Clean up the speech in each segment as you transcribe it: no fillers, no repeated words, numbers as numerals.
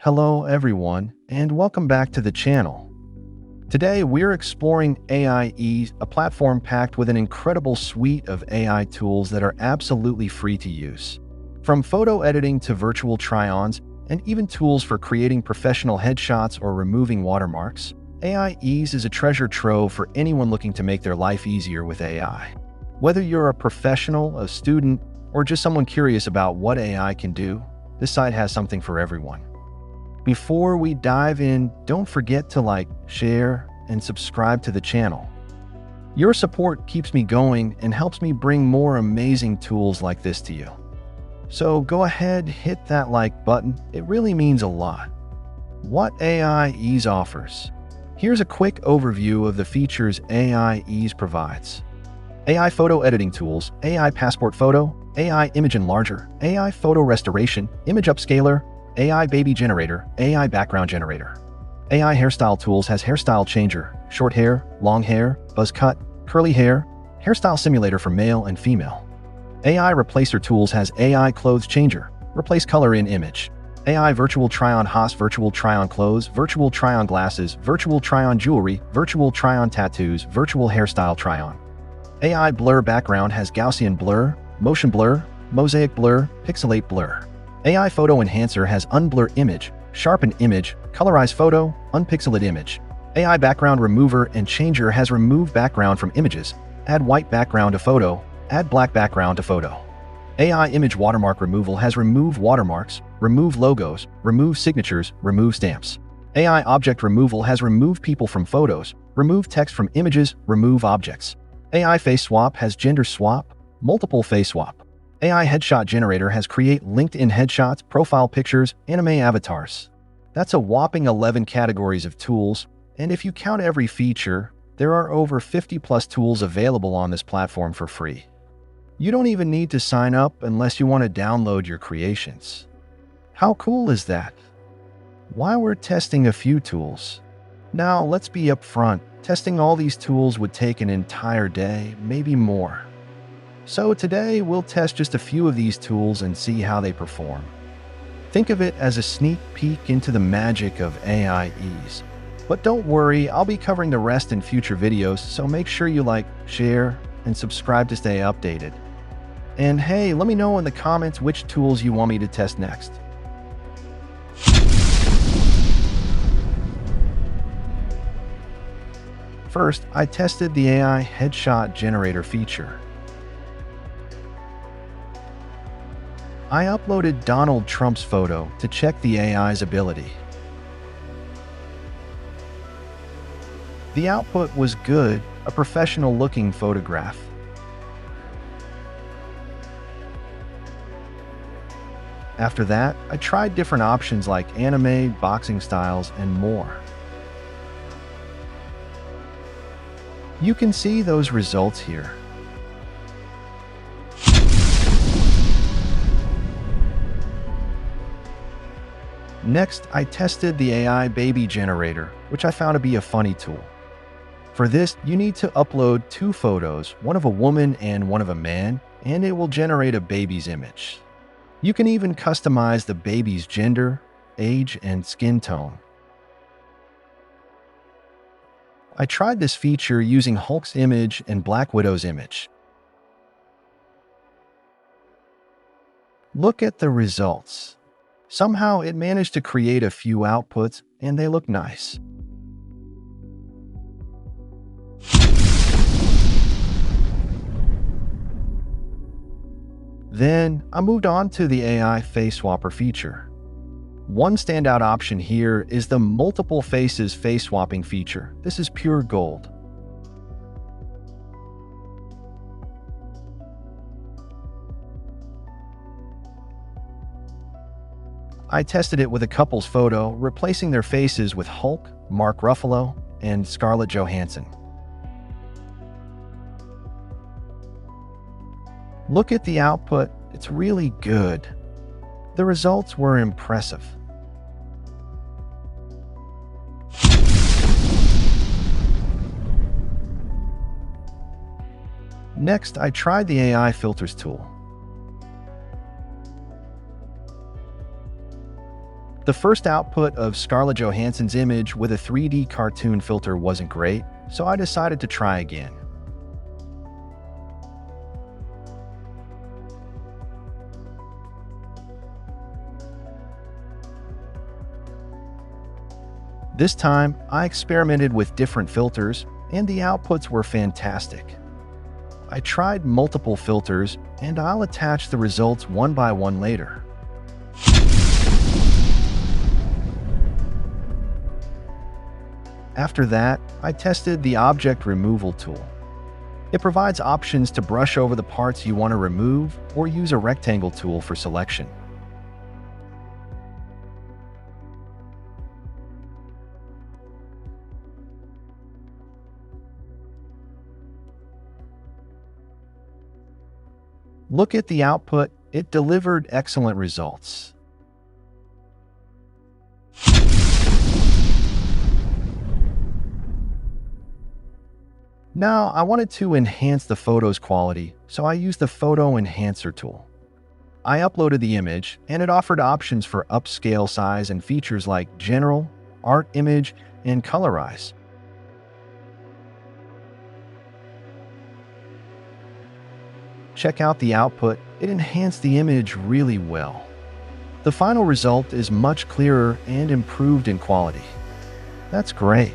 Hello everyone, and welcome back to the channel. Today we're exploring AIEase, a platform packed with an incredible suite of AI tools that are absolutely free to use. From photo editing to virtual try-ons, and even tools for creating professional headshots or removing watermarks, AIEase is a treasure trove for anyone looking to make their life easier with AI. Whether you're a professional, a student, or just someone curious about what AI can do, this site has something for everyone. Before we dive in, don't forget to like, share, and subscribe to the channel. Your support keeps me going and helps me bring more amazing tools like this to you. So go ahead, hit that like button. It really means a lot. What AIEase offers. Here's a quick overview of the features AIEase provides. AI photo editing tools, AI passport photo, AI image enlarger, AI photo restoration, image upscaler, AI baby generator, AI background generator. AI hairstyle tools has hairstyle changer, short hair, long hair, buzz cut, curly hair, hairstyle simulator for male and female. AI replacer tools has AI clothes changer, replace color in image. AI virtual try-on host, virtual try-on clothes, virtual try-on glasses, virtual try-on jewelry, virtual try-on tattoos, virtual hairstyle try-on. AI blur background has Gaussian blur, motion blur, mosaic blur, pixelate blur. AI Photo Enhancer has Unblur Image, Sharpen Image, Colorize Photo, Unpixelate Image. AI Background Remover and Changer has Remove Background from Images, Add White Background to Photo, Add Black Background to Photo. AI Image Watermark Removal has Remove Watermarks, Remove Logos, Remove Signatures, Remove Stamps. AI Object Removal has Remove People from Photos, Remove Text from Images, Remove Objects. AI Face Swap has Gender Swap, Multiple Face Swap. AI Headshot Generator has Create LinkedIn Headshots, Profile Pictures, Anime Avatars. That's a whopping 11 categories of tools, and if you count every feature, there are over 50 plus tools available on this platform for free. You don't even need to sign up unless you want to download your creations. How cool is that? While we're testing a few tools. Now, let's be upfront, testing all these tools would take an entire day, maybe more. So today, we'll test just a few of these tools and see how they perform. Think of it as a sneak peek into the magic of AIEase. But don't worry, I'll be covering the rest in future videos, so make sure you like, share, and subscribe to stay updated. And hey, let me know in the comments which tools you want me to test next. First, I tested the AI Headshot Generator feature. I uploaded Donald Trump's photo to check the AI's ability. The output was good, a professional-looking photograph. After that, I tried different options like anime, boxing styles, and more. You can see those results here. Next, I tested the AI Baby Generator, which I found to be a funny tool. For this, you need to upload two photos, one of a woman and one of a man, and it will generate a baby's image. You can even customize the baby's gender, age, and skin tone. I tried this feature using Hulk's image and Black Widow's image. Look at the results. Somehow it managed to create a few outputs, and they look nice. Then, I moved on to the AI Face Swapper feature. One standout option here is the Multiple Faces Face Swapping feature. This is pure gold. I tested it with a couple's photo, replacing their faces with Hulk, Mark Ruffalo, and Scarlett Johansson. Look at the output, it's really good. The results were impressive. Next, I tried the AI Filters tool. The first output of Scarlett Johansson's image with a 3D cartoon filter wasn't great, so I decided to try again. This time, I experimented with different filters, and the outputs were fantastic. I tried multiple filters, and I'll attach the results one by one later. After that, I tested the object removal tool. It provides options to brush over the parts you want to remove or use a rectangle tool for selection. Look at the output, it delivered excellent results. Now, I wanted to enhance the photo's quality, so I used the Photo Enhancer tool. I uploaded the image, and it offered options for upscale size and features like General, Art Image, and Colorize. Check out the output, it enhanced the image really well. The final result is much clearer and improved in quality. That's great.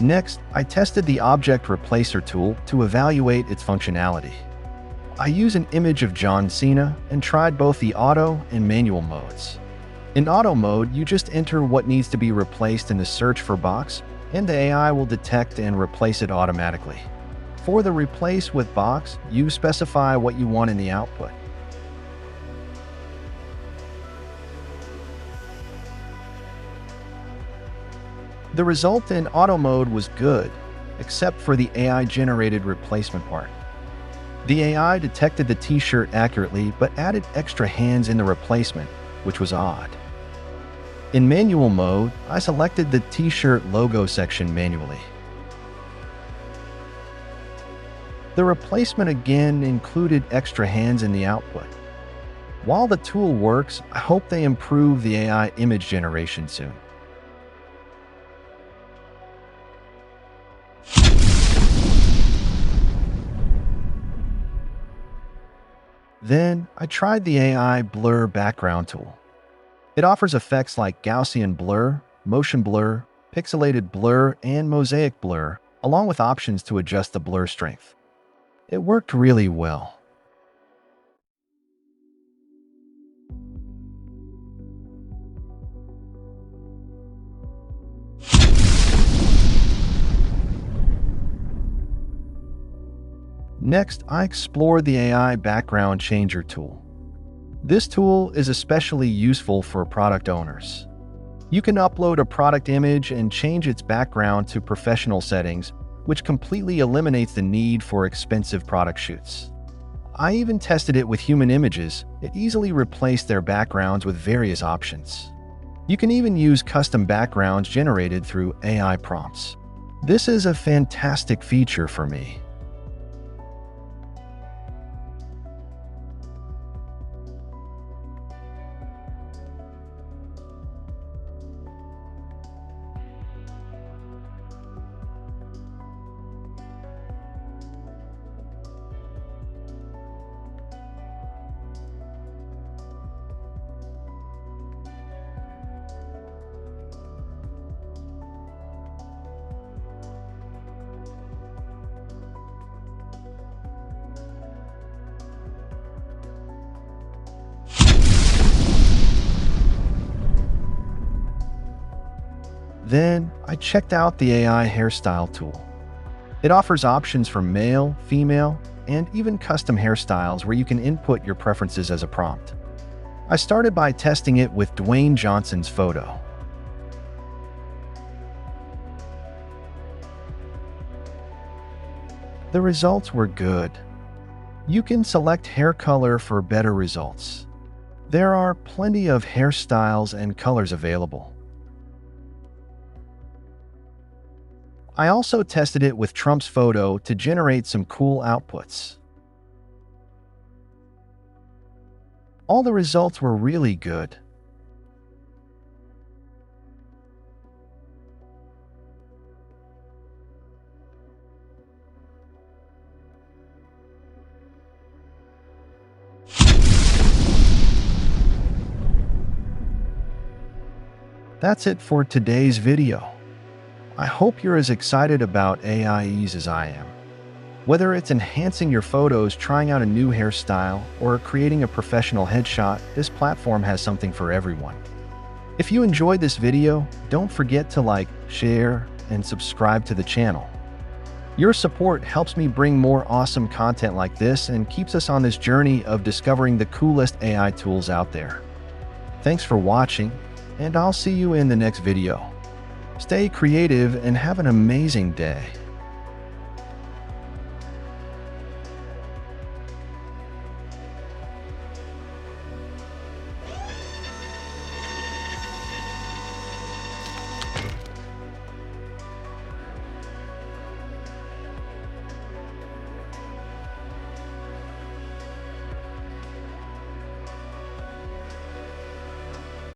Next, I tested the Object Replacer tool to evaluate its functionality. I used an image of John Cena and tried both the auto and manual modes. In auto mode, you just enter what needs to be replaced in the search for box, and the AI will detect and replace it automatically. For the replace with box, you specify what you want in the output. The result in auto mode was good, except for the AI-generated replacement part. The AI detected the t-shirt accurately but added extra hands in the replacement, which was odd. In manual mode, I selected the t-shirt logo section manually. The replacement again included extra hands in the output. While the tool works, I hope they improve the AI image generation soon. Then, I tried the AI Blur Background tool. It offers effects like Gaussian blur, motion blur, pixelated blur, and mosaic blur, along with options to adjust the blur strength. It worked really well. Next, I explored the AI Background Changer tool. This tool is especially useful for product owners. You can upload a product image and change its background to professional settings, which completely eliminates the need for expensive product shoots. I even tested it with human images. It easily replaced their backgrounds with various options. You can even use custom backgrounds generated through AI prompts. This is a fantastic feature for me. Then, I checked out the AI Hairstyle tool. It offers options for male, female, and even custom hairstyles where you can input your preferences as a prompt. I started by testing it with Dwayne Johnson's photo. The results were good. You can select hair color for better results. There are plenty of hairstyles and colors available. I also tested it with Trump's photo to generate some cool outputs. All the results were really good. That's it for today's video. I hope you're as excited about AIEase as I am. Whether it's enhancing your photos, trying out a new hairstyle, or creating a professional headshot, this platform has something for everyone. If you enjoyed this video, don't forget to like, share, and subscribe to the channel. Your support helps me bring more awesome content like this and keeps us on this journey of discovering the coolest AI tools out there. Thanks for watching, and I'll see you in the next video. Stay creative and have an amazing day.